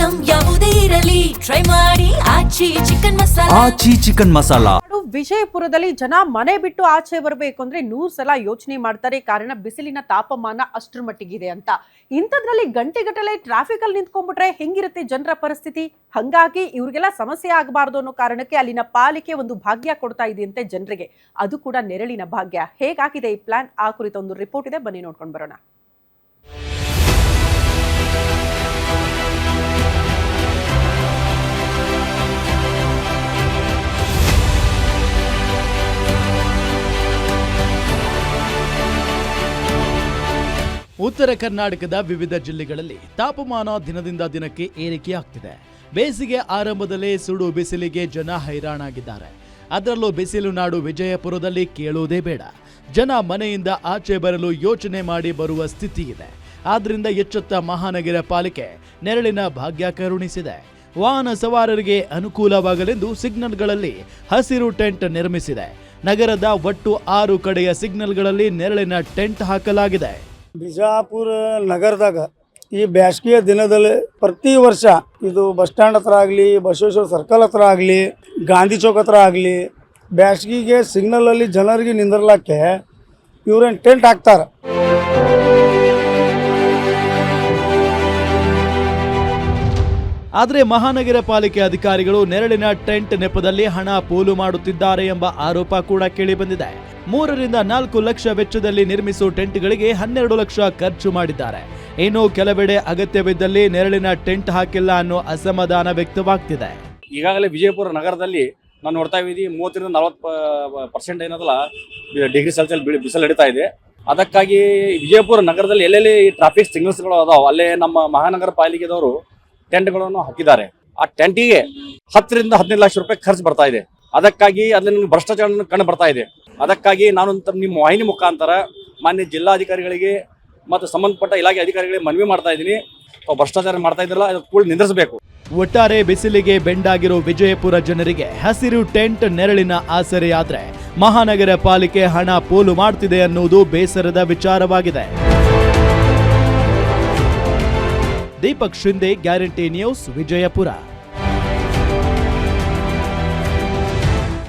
Item ಯಾವುದೇ ಇರಲಿ try ಮಾಡಿ ಆಚಿ ಚಿಕನ್ ಮಸಾಲಾ. ಆಚಿ ಚಿಕನ್ ಮಸಾಲಾ. ವಿಜಯಪುರದಲ್ಲಿ ಜನ ಮನೆ ಬಿಟ್ಟು ಆಚೆ ಬರಬೇಕು ಅಂದ್ರೆ 100 ಸಲ ಯೋಚನೆ ಮಾಡ್ತಾರೆ. ಕಾರಣ ಬಿಸಿಲಿನ ತಾಪಮಾನ ಅಷ್ಟರ ಮಟ್ಟಿಗಿದೆ ಅಂತ. ಇಂಥದ್ರಲ್ಲಿ ಗಂಟೆಗಟ್ಟಲೆ ಟ್ರಾಫಿಕ್ ಅಲ್ಲಿ ನಿಂತ್ಕೊಂಡ್ಬಿಟ್ರೆ ಹೆಂಗಿರುತ್ತೆ ಜನರ ಪರಿಸ್ಥಿತಿ? ಹಂಗಾಗಿ ಇವ್ರಿಗೆಲ್ಲ ಸಮಸ್ಯೆ ಆಗಬಾರ್ದು ಅನ್ನೋ ಕಾರಣಕ್ಕೆ ಅಲ್ಲಿನ ಪಾಲಿಕೆ ಒಂದು ಭಾಗ್ಯ ಕೊಡ್ತಾ ಇದೆಯಂತೆ ಜನರಿಗೆ. ಅದು ಕೂಡ ನೆರಳಿನ ಭಾಗ್ಯ. ಹೇಗಾಗಿದೆ ಈ ಪ್ಲಾನ್? ಆ ಕುರಿತ ಒಂದು ರಿಪೋರ್ಟ್ ಇದೆ, ಬನ್ನಿ ನೋಡ್ಕೊಂಡು ಬರೋಣ. ಉತ್ತರ ಕರ್ನಾಟಕದ ವಿವಿಧ ಜಿಲ್ಲೆಗಳಲ್ಲಿ ತಾಪಮಾನ ದಿನದಿಂದ ದಿನಕ್ಕೆ ಏರಿಕೆಯಾಗ್ತಿದೆ. ಬೇಸಿಗೆ ಆರಂಭದಲ್ಲೇ ಸುಡು ಬಿಸಿಲಿಗೆ ಜನ ಹೈರಾಣಾಗಿದ್ದಾರೆ. ಅದರಲ್ಲೂ ಬಿಸಿಲು ನಾಡು ವಿಜಯಪುರದಲ್ಲಿ ಕೇಳುವುದೇ ಬೇಡ. ಜನ ಮನೆಯಿಂದ ಆಚೆ ಬರಲು ಯೋಚನೆ ಮಾಡಿ ಬರುವ ಸ್ಥಿತಿ ಇದೆ. ಆದ್ರಿಂದ ಎಚ್ಚೆತ್ತ ಮಹಾನಗರ ಪಾಲಿಕೆ ನೆರಳಿನ ಭಾಗ್ಯ ಕರುಣಿಸಿದೆ. ವಾಹನ ಸವಾರರಿಗೆ ಅನುಕೂಲವಾಗಲೆಂದು ಸಿಗ್ನಲ್ಗಳಲ್ಲಿ ಹಸಿರು ಟೆಂಟ್ ನಿರ್ಮಿಸಿದೆ. ನಗರದ ಒಟ್ಟು 6 ಕಡೆಯ ಸಿಗ್ನಲ್ಗಳಲ್ಲಿ ನೆರಳಿನ ಟೆಂಟ್ ಹಾಕಲಾಗಿದೆ. ಬಿಜಾಪುರ ನಗರದಾಗ ಈ ಬೇಸಿಗೆಯ ದಿನದಲ್ಲಿ ಪ್ರತಿ ವರ್ಷ ಇದು ಬಸ್ ಸ್ಟ್ಯಾಂಡ್ ಹತ್ರ ಆಗಲಿ, ಬಸವೇಶ್ವರ ಸರ್ಕಲ್ ಹತ್ರ ಆಗಲಿ, ಗಾಂಧಿ ಚೌಕ್ ಹತ್ರ ಆಗಲಿ, ಬೇಸಿಗೆಗೆ ಸಿಗ್ನಲಲ್ಲಿ ಜನರಿಗೆ ನಿಂದಿರ್ಲಿಕ್ಕೆ ಇವ್ರೇನು ಟೆಂಟ್ ಹಾಕ್ತಾರೆ. ಆದರೆ ಮಹಾನಗರ ಪಾಲಿಕೆ ಅಧಿಕಾರಿಗಳು ನೆರಳಿನ ಟೆಂಟ್ ನೆಪದಲ್ಲಿ ಹಣ ಪೋಲು ಮಾಡುತ್ತಿದ್ದಾರೆ ಎಂಬ ಆರೋಪ ಕೂಡ ಕೇಳಿಬಂದಿದೆ. 3 ರಿಂದ 4 ಲಕ್ಷ ವೆಚ್ಚದಲ್ಲಿ ನಿರ್ಮಿಸುವ ಟೆಂಟ್ಗಳಿಗೆ 12 ಲಕ್ಷ ಖರ್ಚು ಮಾಡಿದ್ದಾರೆ. ಇನ್ನು ಕೆಲವೆಡೆ ಅಗತ್ಯವಿದ್ದಲ್ಲಿ ನೆರಳಿನ ಟೆಂಟ್ ಹಾಕಿಲ್ಲ ಅನ್ನೋ ಅಸಮಾಧಾನ ವ್ಯಕ್ತವಾಗ್ತಿದೆ. ಈಗಾಗಲೇ ವಿಜಯಪುರ ನಗರದಲ್ಲಿ ನಾವು ನೋಡ್ತಾ ಇದ್ದೀವಿ 30 ರಿಂದ 40% ಏನದಲ್ಲ ಡಿಗ್ರಿ ಸೆಲ್ಸಿಯಸ್ ಬಿಸಿಲು ನಡೀತಾ ಇದೆ. ಅದಕ್ಕಾಗಿ ವಿಜಯಪುರ ನಗರದಲ್ಲಿ ಎಲ್ಲೆಲ್ಲಿ ಟ್ರಾಫಿಕ್ ಸಿಗ್ನಲ್ಸ್ಗಳು ಅದಾವ ಅಲ್ಲೇ ನಮ್ಮ ಮಹಾನಗರ ಪಾಲಿಕೆದವರು ಟೆಂಟ್ಗಳನ್ನು ಹಾಕಿದ್ದಾರೆ. ಆ ಟೆಂಟಿಗೆ 10 ರಿಂದ 15 ಲಕ್ಷ ರೂಪಾಯಿ ಖರ್ಚು ಬರ್ತಾ ಇದೆ. ಅದಕ್ಕಾಗಿ ಅಲ್ಲಿ ಭ್ರಷ್ಟಾಚಾರ ಕಂಡು ಬರ್ತಾ ಇದೆ. ಅದಕ್ಕಾಗಿ ನಾನು ನಿಮ್ಮ ವಾಹಿನಿ ಮುಖಾಂತರ ಮಾನ್ಯ ಜಿಲ್ಲಾಧಿಕಾರಿಗಳಿಗೆ ಮತ್ತು ಸಂಬಂಧಪಟ್ಟ ಇಲಾಖೆ ಅಧಿಕಾರಿಗಳಿಗೆ ಮನವಿ ಮಾಡ್ತಾ ಇದ್ದೀನಿ. ಭ್ರಷ್ಟಾಚಾರ ಮಾಡ್ತಾ ಇದ್ರಲ್ಲ ಅದು ಕೂಡ ನಿಂದಿಸಬೇಕು. ಒಟ್ಟಾರೆ ಬಿಸಿಲಿಗೆ ಬೆಂಡಾಗಿರೋ ವಿಜಯಪುರ ಜನರಿಗೆ ಹಸಿರು ಟೆಂಟ್ ನೆರಳಿನ ಆಸರೆಯಾದ್ರೆ ಮಹಾನಗರ ಪಾಲಿಕೆ ಹಣ ಪೋಲು ಮಾಡ್ತಿದೆ ಅನ್ನುವುದು ಬೇಸರದ ವಿಚಾರವಾಗಿದೆ. Deepak Shinde, guarantee news, Vijayapura.